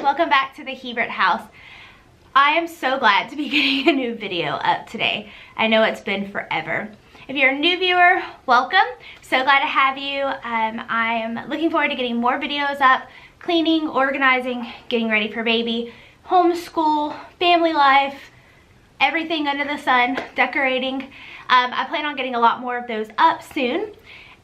welcome back to the Hebert house. I am so glad to be getting a new video up today. I know it's been forever. If you're a new viewer, welcome. So glad to have you. I am looking forward to getting more videos up, cleaning, organizing, getting ready for baby, homeschool, family life, everything under the sun, decorating. I plan on getting a lot more of those up soon.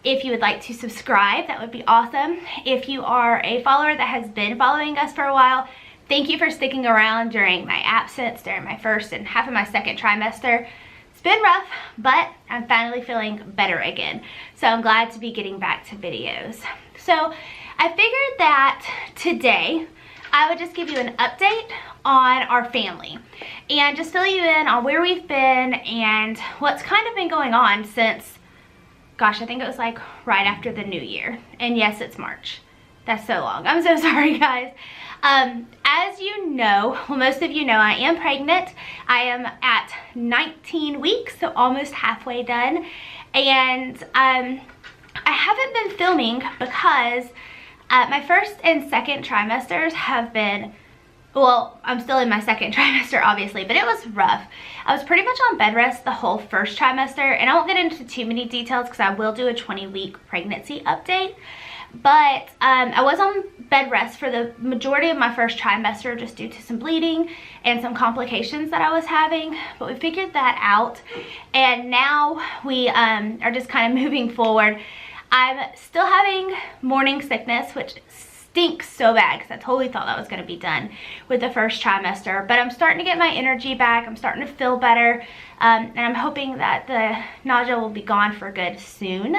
If you would like to subscribe, that would be awesome. If you are a follower that has been following us for a while, thank you for sticking around during my absence, during my first and half of my second trimester. It's been rough, but I'm finally feeling better again. So I'm glad to be getting back to videos. So I figured that today I would just give you an update on our family and just fill you in on where we've been and what's kind of been going on since, gosh, I think it was like right after the new year. And yes, it's March. That's so long. I'm so sorry, guys. As you know, well, most of you know, I am pregnant. I am at 19 weeks, so almost halfway done. And I haven't been filming because my first and second trimesters have been, well, I'm still in my second trimester, obviously, but it was rough. I was pretty much on bed rest the whole first trimester, and I won't get into too many details because I will do a 20-week pregnancy update. But I was on bed rest for the majority of my first trimester just due to some bleeding and some complications that I was having. But we figured that out, and now we are just kind of moving forward. I'm still having morning sickness, which stinks so bad because I totally thought that was going to be done with the first trimester. But I'm starting to get my energy back. I'm starting to feel better, and I'm hoping that the nausea will be gone for good soon.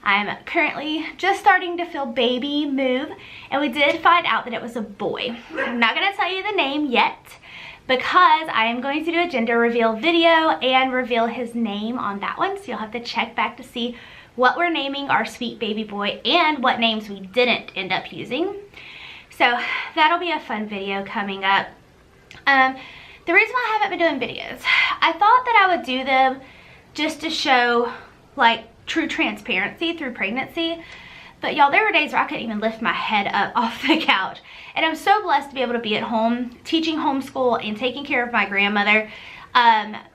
I'm currently just starting to feel baby move, and we did find out that it was a boy. I'm not going to tell you the name yet because I am going to do a gender reveal video and reveal his name on that one, so you'll have to check back to see what we're naming our sweet baby boy and what names we didn't end up using. So that'll be a fun video coming up. The reason why I haven't been doing videos, I thought that I would do them just to show like true transparency through pregnancy, but y'all, there were days where I couldn't even lift my head up off the couch. And I'm so blessed to be able to be at home teaching homeschool and taking care of my grandmother,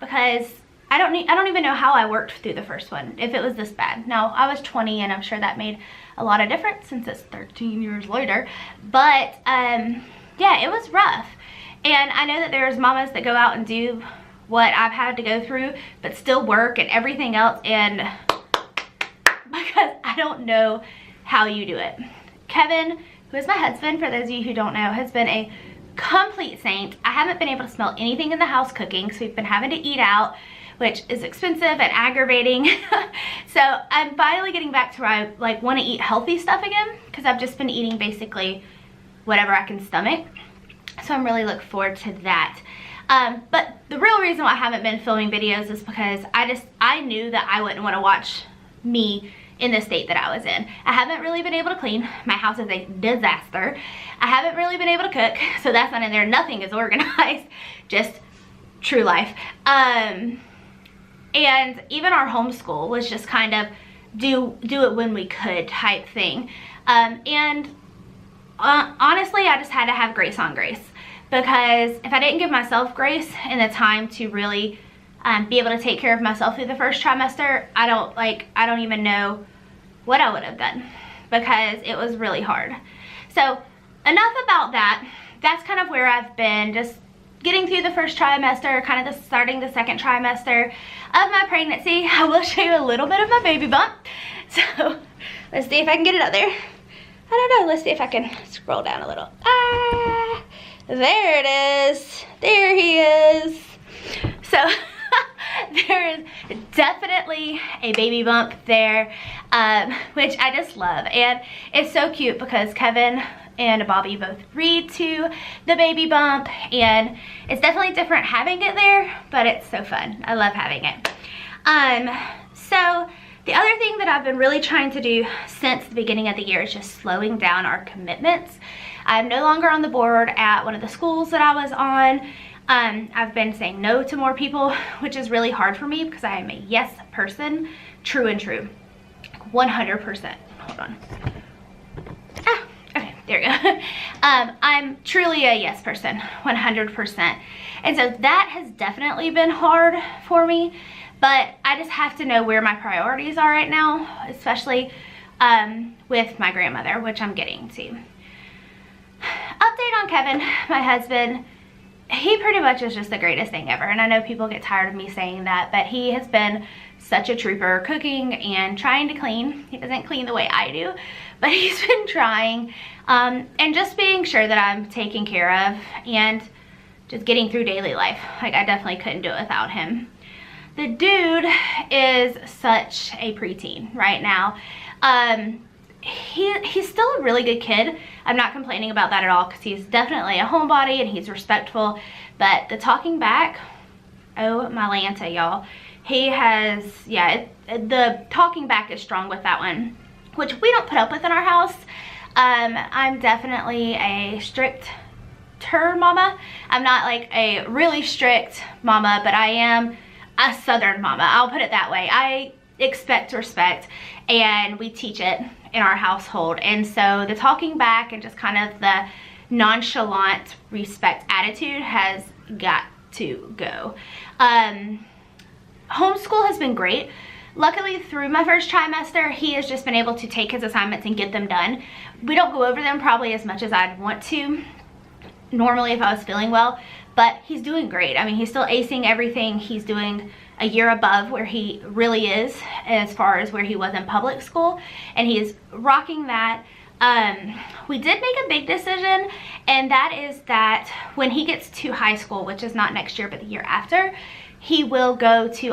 because I don't even know how I worked through the first one if it was this bad. Now, I was 20 and I'm sure that made a lot of difference since it's 13 years later. But yeah, it was rough. And I know that there's mamas that go out and do what I've had to go through but still work and everything else, and because I don't know how you do it. Kevin, who is my husband, for those of you who don't know, has been a complete saint. I haven't been able to smell anything in the house cooking, so we've been having to eat out, which is expensive and aggravating. So I'm finally getting back to where I like want to eat healthy stuff again, because I've just been eating basically whatever I can stomach. So I'm really looking forward to that. But the real reason why I haven't been filming videos is because I knew that I wouldn't want to watch me in the state that I was in. I haven't really been able to clean. My house is a disaster. I haven't really been able to cook, so that's not in there. Nothing is organized, just true life. And even our homeschool was just kind of do it when we could type thing. And honestly, I just had to have grace on grace, because if I didn't give myself grace and the time to really be able to take care of myself through the first trimester, I don't even know what I would have done, because it was really hard. So enough about that. That's kind of where I've been, just getting through the first trimester, kind of starting the second trimester of my pregnancy. I will show you a little bit of my baby bump. So let's see if I can get it up there. I don't know, let's see if I can scroll down a little. Ah, there it is. There he is. So there is definitely a baby bump there, which I just love. And it's so cute because Kevin and Bobby both read to the baby bump, and it's definitely different having it there, but it's so fun. I love having it. So the other thing that I've been really trying to do since the beginning of the year is just slowing down our commitments. I'm no longer on the board at one of the schools that I was on. I've been saying no to more people, which is really hard for me because I am a yes person, true and true, 100%. Hold on. There we go. I'm truly a yes person, 100%. And so that has definitely been hard for me, but I just have to know where my priorities are right now, especially with my grandmother, which I'm getting to. Update on Kevin, my husband. He pretty much is just the greatest thing ever, and I know people get tired of me saying that, but he has been such a trooper cooking and trying to clean. He doesn't clean the way I do, but he's been trying, and just being sure that I'm taken care of and just getting through daily life. Like, I definitely couldn't do it without him. The dude is such a preteen right now. He's still a really good kid. I'm not complaining about that at all, because he's definitely a homebody and he's respectful, but the talking back, oh my Lanta, y'all. He has, yeah, the talking back is strong with that one, which we don't put up with in our house. I'm definitely a stricter mama. I'm not like a really strict mama, but I am a Southern mama. I'll put it that way. I expect respect, and we teach it in our household. And so the talking back and just kind of the nonchalant respect attitude has got to go. Homeschool has been great. Luckily, through my first trimester, he has just been able to take his assignments and get them done. We don't go over them probably as much as I'd want to normally if I was feeling well, but he's doing great. I mean, he's still acing everything. He's doing a year above where he really is as far as where he was in public school, and he is rocking that. We did make a big decision, and that is that when he gets to high school, which is not next year but the year after, he will go to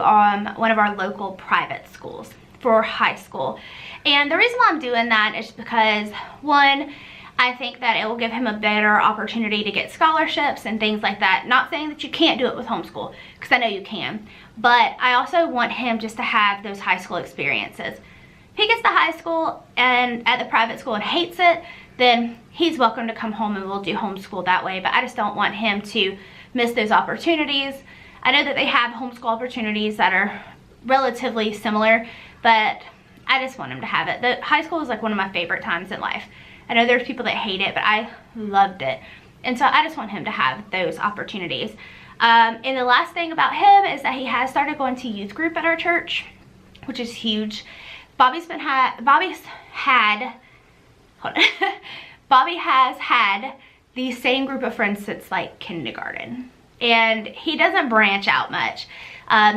one of our local private schools for high school. And the reason why I'm doing that is because, one, I think that it will give him a better opportunity to get scholarships and things like that. Not saying that you can't do it with homeschool, because I know you can, but I also want him just to have those high school experiences. If he gets to high school and at the private school and hates it, then he's welcome to come home and we'll do homeschool that way, but I just don't want him to miss those opportunities. I know that they have homeschool opportunities that are relatively similar, but I just want him to have it. The high school is like one of my favorite times in life. I know there's people that hate it, but I loved it. And so I just want him to have those opportunities. And the last thing about him is that he has started going to youth group at our church, which is huge. Bobby has had the same group of friends since like kindergarten. And he doesn't branch out much.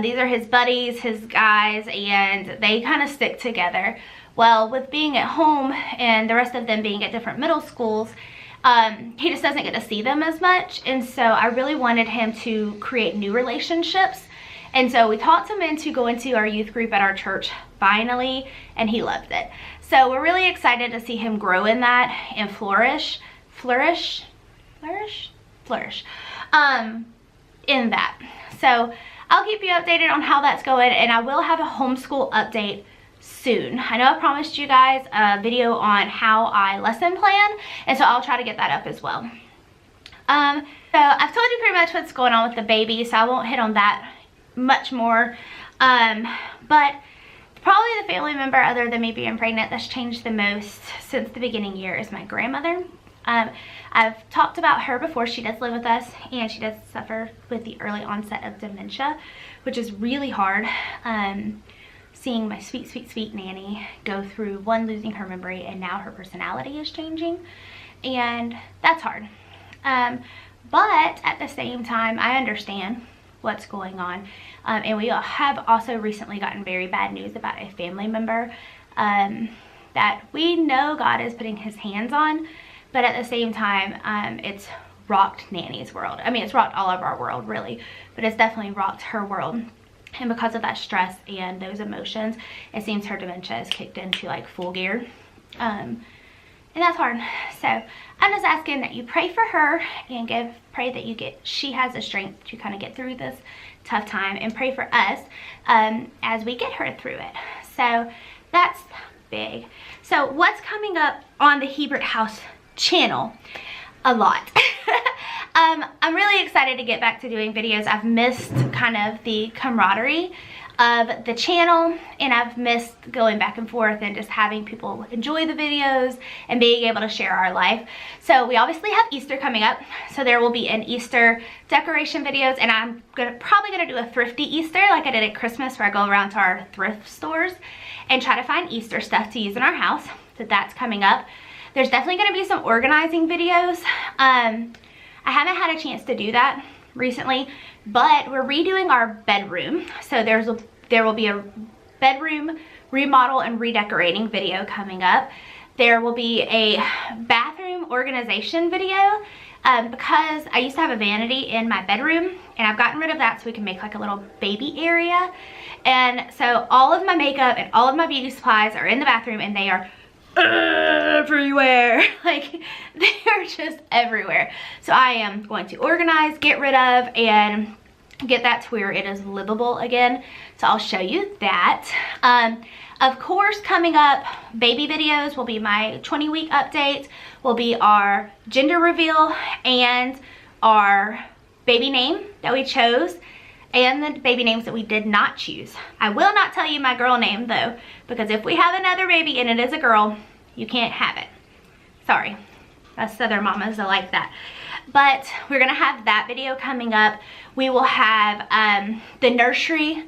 These are his buddies, his guys, and they kind of stick together. Well, with being at home and the rest of them being at different middle schools, he just doesn't get to see them as much. And so I really wanted him to create new relationships. And so we talked him into going to our youth group at our church finally, and he loved it. So we're really excited to see him grow in that and flourish in that. So I'll keep you updated on how that's going, and I will have a homeschool update soon. I know I promised you guys a video on how I lesson plan, and so I'll try to get that up as well. So I've told you pretty much what's going on with the baby, so I won't hit on that much more. But probably the family member other than me being pregnant that's changed the most since the beginning year is my grandmother. I've talked about her before. She does live with us, and she does suffer with the early onset of dementia, which is really hard. Seeing my sweet, sweet, sweet nanny go through, one, losing her memory, and now her personality is changing, and that's hard. But at the same time, I understand what's going on, and we have also recently gotten very bad news about a family member that we know God is putting his hands on, but at the same time, it's rocked Nanny's world. I mean, it's rocked all of our world, really, but it's definitely rocked her world. And because of that stress and those emotions, it seems her dementia has kicked into like full gear. And that's hard. So I'm just asking that you pray for her and pray that she has the strength to kind of get through this tough time, and pray for us as we get her through it. So that's big. So what's coming up on the Hebert House channel? A lot. I'm really excited to get back to doing videos. I've missed kind of the camaraderie of the channel, and I've missed going back and forth and just having people enjoy the videos and being able to share our life. So we obviously have Easter coming up, so there will be an Easter decoration videos, and I'm probably gonna do a thrifty Easter like I did at Christmas, where I go around to our thrift stores and try to find Easter stuff to use in our house. So that's coming up. There's definitely gonna be some organizing videos. I haven't had a chance to do that recently, but we're redoing our bedroom. So there will be a bedroom remodel and redecorating video coming up. There will be a bathroom organization video because I used to have a vanity in my bedroom, and I've gotten rid of that so we can make like a little baby area. And so all of my makeup and all of my beauty supplies are in the bathroom, and they are everywhere. Like, they're just everywhere. So I am going to organize, get rid of, and get that to where it is livable again. So I'll show you that. Of course, coming up, baby videos will be my 20-week update, will be our gender reveal and our baby name that we chose, and the baby names that we did not choose. I will not tell you my girl name though, because if we have another baby and it is a girl, you can't have it. Sorry, us Southern mamas are like that. But we're gonna have that video coming up. We will have the nursery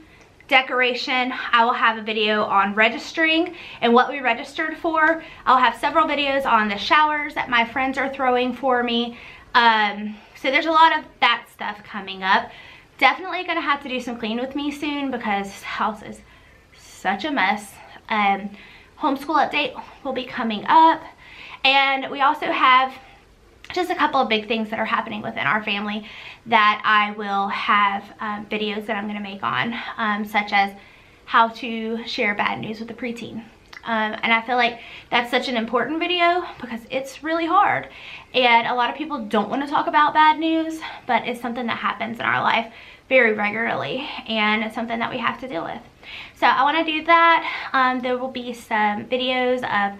decoration. I will have a video on registering and what we registered for. I'll have several videos on the showers that my friends are throwing for me. So there's a lot of that stuff coming up. Definitely gonna have to do some clean with me soon because this house is such a mess. Homeschool update will be coming up, and we also have just a couple of big things that are happening within our family that I will have videos that I'm going to make on, such as how to share bad news with a preteen. And I feel like that's such an important video because it's really hard, and a lot of people don't want to talk about bad news, but it's something that happens in our life very regularly, and it's something that we have to deal with. So I want to do that. There will be some videos of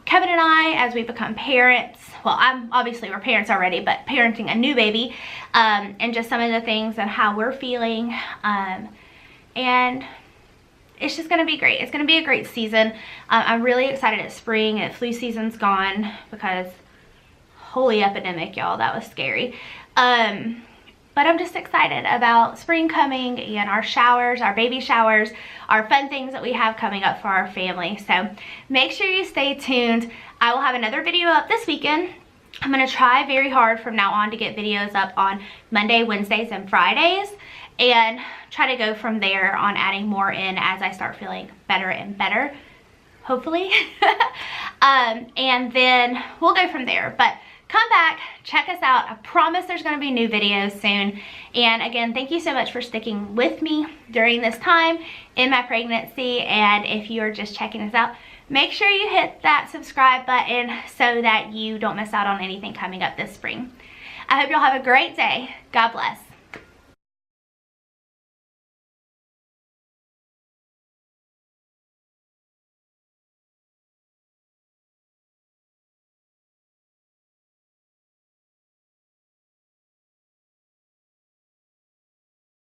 Kevin and I as we become parents. Well, we're parents already, but parenting a new baby, and just some of the things and how we're feeling. And it's just gonna be great. It's gonna be a great season. I'm really excited at spring. Flu season's gone because holy epidemic, y'all, that was scary. But I'm just excited about spring coming and our showers, our baby showers, our fun things that we have coming up for our family. So make sure you stay tuned. I will have another video up this weekend. I'm gonna try very hard from now on to get videos up on Monday, Wednesdays, and Fridays, and try to go from there on adding more in as I start feeling better and better, hopefully. And then we'll go from there. But come back, check us out. I promise there's gonna be new videos soon. And again, thank you so much for sticking with me during this time in my pregnancy. And if you are just checking us out, make sure you hit that subscribe button so that you don't miss out on anything coming up this spring. I hope y'all have a great day. God bless.